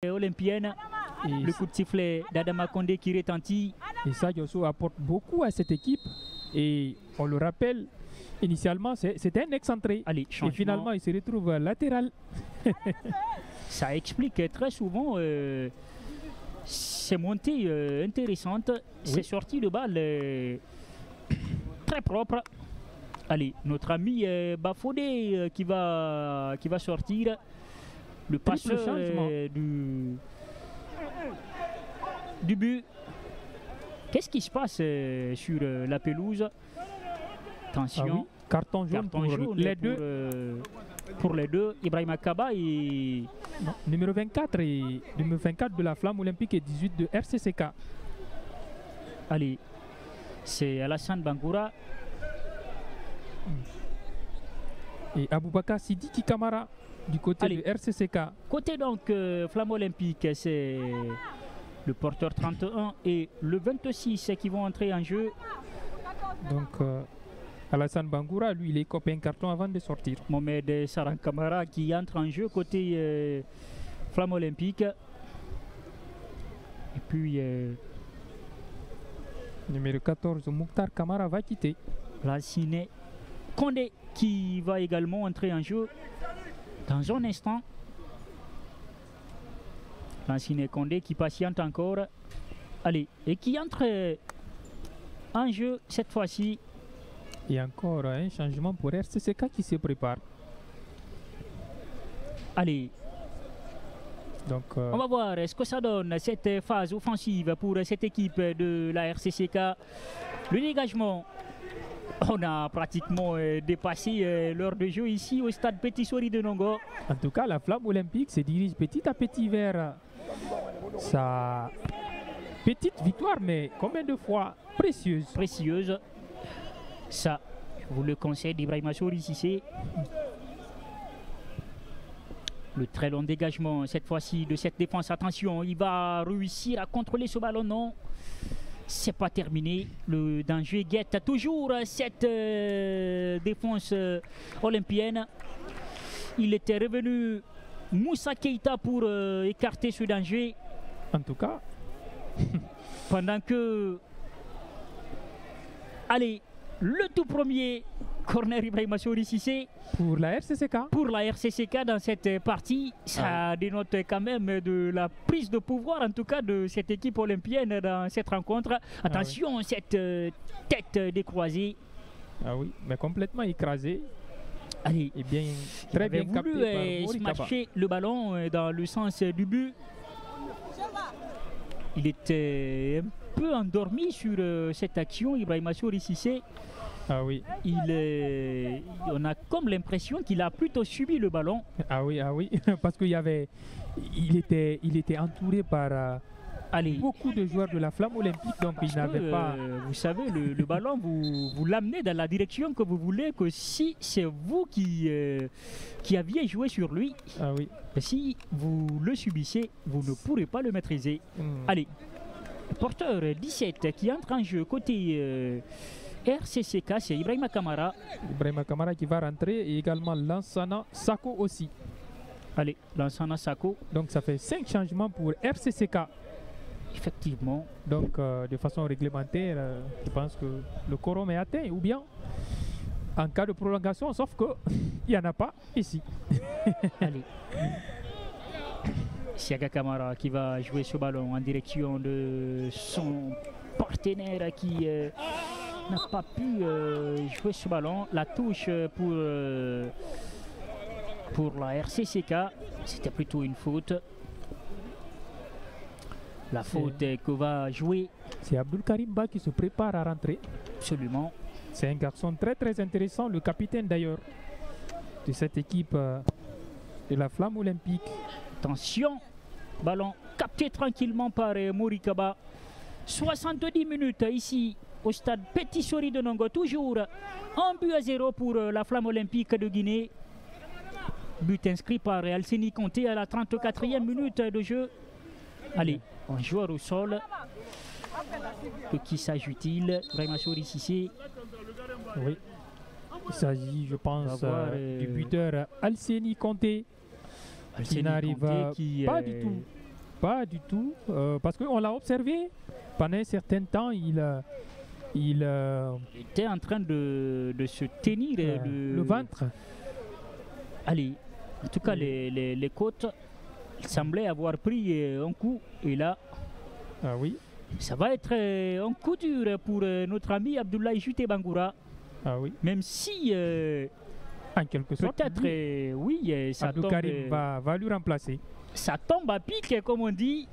olympienne. Et le coup de sifflet d'Adama Condé qui retentit. Et ça, Yosso apporte beaucoup à cette équipe. Et on le rappelle, initialement, c'était un excentré. Allez, et finalement, il se retrouve latéral. Ça explique très souvent ces montées intéressantes. Oui. Ces sorties de balles très propres. Allez, notre ami Bafodé qui va sortir. Le passeur du but. Qu'est-ce qui se passe sur la pelouse? Attention. Ah oui. Carton jaune, pour les deux. Pour les deux, Ibrahima Kaba et... Non, numéro 24 et numéro 24 de la Flamme Olympique et 18 de RCCK. Allez, c'est Alassane Bangoura. Et Aboubakar Sidiki Kamara du côté de RCCK. Côté donc Flamme Olympique, c'est le porteur 31 et le 26 qui vont entrer en jeu. Donc Alassane Bangoura, lui, il est copé un carton avant de sortir. Mohamed Saran Kamara qui entre en jeu côté Flamme Olympique. Et puis numéro 14, Mouktar Kamara va quitter. Lassine Condé qui va également entrer en jeu dans un instant. Lassine Condé qui patiente encore. Allez, et qui entre en jeu cette fois-ci. Et encore un changement pour RCCK qui se prépare. Allez. Donc, on va voir ce que ça donne cette phase offensive pour cette équipe de la RCCK. Le dégagement. On a pratiquement dépassé l'heure de jeu ici au stade Petit Sori de Nongo. En tout cas, la Flamme Olympique se dirige petit à petit vers sa petite victoire, mais combien de fois précieuse. Précieuse. Ça, je vous le conseille d'Ibrahima Souri Cissé. Le très long dégagement, cette fois-ci, de cette défense. Attention, il va réussir à contrôler ce ballon. Non, c'est pas terminé. Le danger guette toujours cette défense olympienne. Il était revenu Moussa Keita pour écarter ce danger. En tout cas. Pendant que... Allez, le tout premier corner Ibrahima Souri Cissé pour la RCCK. Pour la RCCK dans cette partie, ça dénote quand même de la prise de pouvoir en tout cas de cette équipe olympienne dans cette rencontre. Attention, cette tête décroisée. Ah oui, mais complètement écrasée. Allez, et bien, très bien capté par smasher le ballon dans le sens du but. Il était un peu endormi sur cette action, Ibrahima Souri Cissé. Ah oui. On a comme l'impression qu'il a plutôt subi le ballon. Ah oui, parce qu'il était entouré par beaucoup de joueurs de la Flamme Olympique, donc il n'avait pas... Vous savez, le ballon, vous l'amenez dans la direction que vous voulez, que si c'est vous qui aviez joué sur lui, si vous le subissez, vous ne pourrez pas le maîtriser. Allez, porteur 17 qui entre en jeu côté... RCCK, c'est Ibrahima Kamara. Ibrahima Kamara qui va rentrer et également Lansana Sako aussi. Allez, Lansana Sako. Donc ça fait 5 changements pour RCCK. Effectivement. Donc de façon réglementaire, je pense que le quorum est atteint ou bien en cas de prolongation, sauf qu'il n'y en a pas ici. Allez. Siaga Kamara qui va jouer ce ballon en direction de son partenaire qui... n'a pas pu jouer ce ballon. La touche pour la RCCK, c'était plutôt une faute. La faute que va jouer. C'est Abdul Karim Ba qui se prépare à rentrer. Absolument. C'est un garçon très très intéressant, le capitaine d'ailleurs de cette équipe de la Flamme Olympique. Attention, ballon capté tranquillement par Morikaba. 70 minutes ici au stade Petit Sori de Nongo, toujours 1-0 pour la Flamme Olympique de Guinée. But inscrit par Alseni Conté à la 34e minute de jeu. Allez, un joueur au sol. De qui s'agit-il? Ibrahima Souri Cissé. Oui, il s'agit, je pense, du buteur Alseni Conté. Qui n'arrive pas du tout pas du tout, parce qu'on l'a observé pendant un certain temps, il était en train de se tenir le ventre. Allez, en tout cas, les côtes, il semblait avoir pris un coup, et là, Ah oui, ça va être un coup dur pour notre ami Abdoulaye Juté Bangoura, ah oui. même si En quelque sorte, peut-être, lui, oui, ça Abdou tombe, Karim va lui remplacer. ça tombe à pic, comme on dit.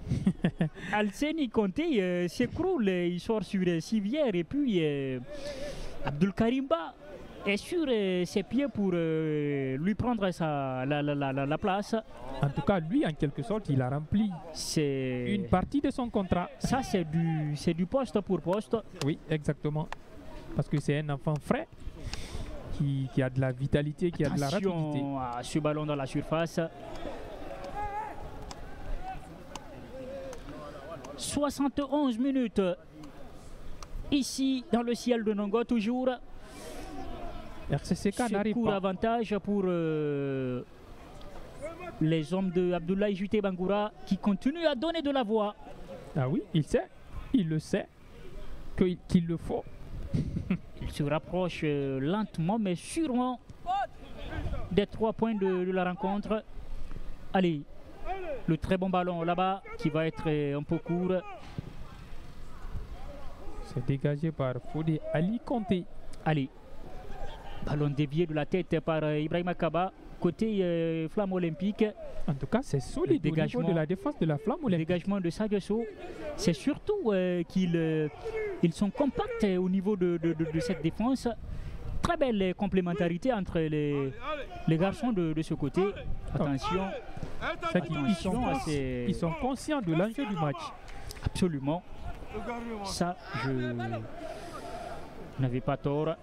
Alseni Conté s'écroule, il sort sur civière, et puis Abdul Karimba est sur ses pieds pour lui prendre la place. En tout cas, lui, en quelque sorte, il a rempli C'est une partie de son contrat. ça, c'est du poste pour poste. Oui, exactement. Parce que c'est un enfant frais qui a de la vitalité, qui a de la rapidité. Attention à ce ballon dans la surface. 71 minutes ici dans le ciel de Nongo, toujours. RCCK Ce n'arrive court pas. avantage pour les hommes de Abdoulaye Juté Bangoura, qui continuent à donner de la voix. Ah oui, il le sait qu'il le faut. Il se rapproche lentement mais sûrement des 3 points de la rencontre. Allez, le très bon ballon là-bas qui va être un peu court. C'est dégagé par Fodé Ali Conté. Allez, ballon dévié de la tête par Ibrahima Kaba, côté Flamme Olympique. En tout cas, c'est solide au niveau dégagement. de la défense de la Flamme Le Olympique. dégagement de Sadio Sow, c'est surtout qu'ils sont compacts au niveau de cette défense. Très belle complémentarité entre les garçons de ce côté. Attention, C'est qu'ils attention à ils sont conscients de l'enjeu du match. absolument. Ça, je n'avais pas tort.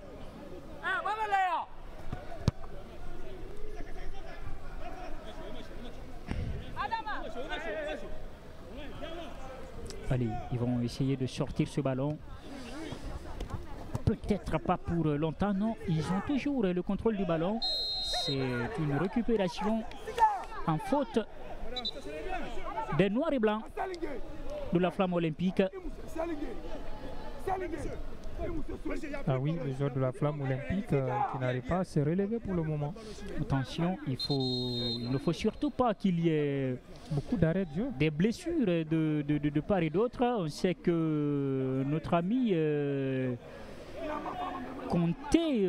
Allez, ils vont essayer de sortir ce ballon. Peut-être pas pour longtemps, non. Ils ont toujours le contrôle du ballon. C'est une récupération en faute des noirs et blancs de la Flamme Olympique. Ah oui, le joueur de la Flamme Olympique qui n'arrive pas à se relever pour le moment. Attention, il ne faut surtout pas qu'il y ait Beaucoup d'arrêts de jeu. des blessures de part et d'autre. On sait que notre ami Conté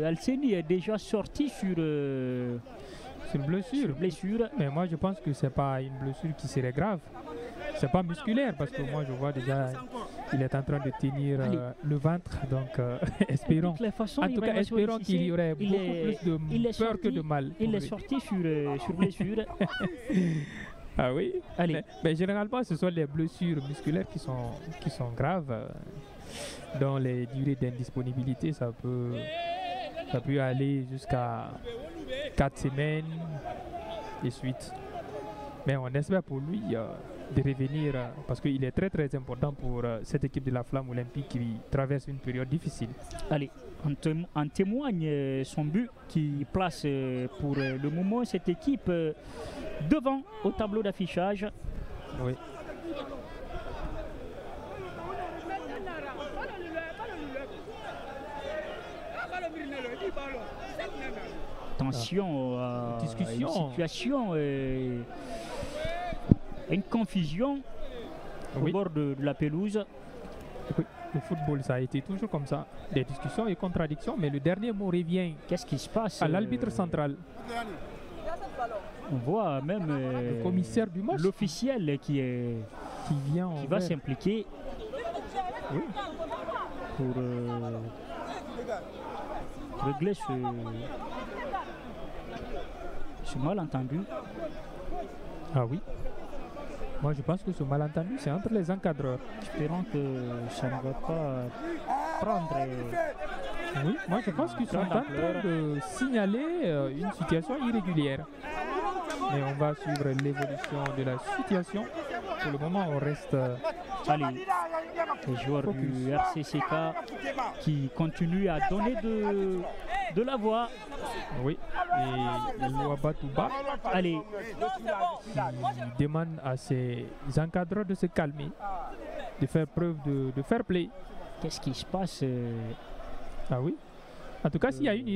Alseni est déjà sorti sur C'est une blessure. blessure. Mais moi, je pense que c'est pas une blessure qui serait grave. C'est pas musculaire parce que moi, je vois déjà il est en train de tenir le ventre. Donc, espérons. De toutes les façons, En tout cas, Ibrahima espérons Cissé, qu'il y aurait il beaucoup est- plus il de est peur que sorti- de mal. Il pour est lui. sorti sur blessure. Ah oui. Allez, Mais généralement, ce sont les blessures musculaires qui sont graves. Dans les durées d'indisponibilité, ça peut aller jusqu'à 4 semaines et suite. Mais on espère pour lui de revenir parce qu'il est très très important pour cette équipe de la Flamme Olympique qui traverse une période difficile. allez, en témoigne son but qui place pour le moment cette équipe devant au tableau d'affichage. Oui. Attention à Discussion. une situation, une confusion au Oui. bord de la pelouse. Oui. Le football, ça a été toujours comme ça. Des discussions et contradictions, mais le dernier mot revient Qu'est-ce qui se passe à l'arbitre central, On voit même le commissaire du match l'officiel qui qui va envers- s'impliquer Oui. pour régler ce malentendu. Ah oui. Moi, je pense que ce malentendu, c'est entre les encadreurs. Espérons que ça ne va pas prendre. Oui, moi, je pense qu'ils sont en train de signaler une situation irrégulière. Mais on va suivre l'évolution de la situation. Pour le moment, on reste... Allez, les joueurs du RCCK qui continuent à donner de la voix. Oui, et Louaba Touba, Allez, il demande à ses encadreurs de se calmer, de faire preuve de fair play. qu'est-ce qui se passe Ah oui. En tout cas, s'il y a une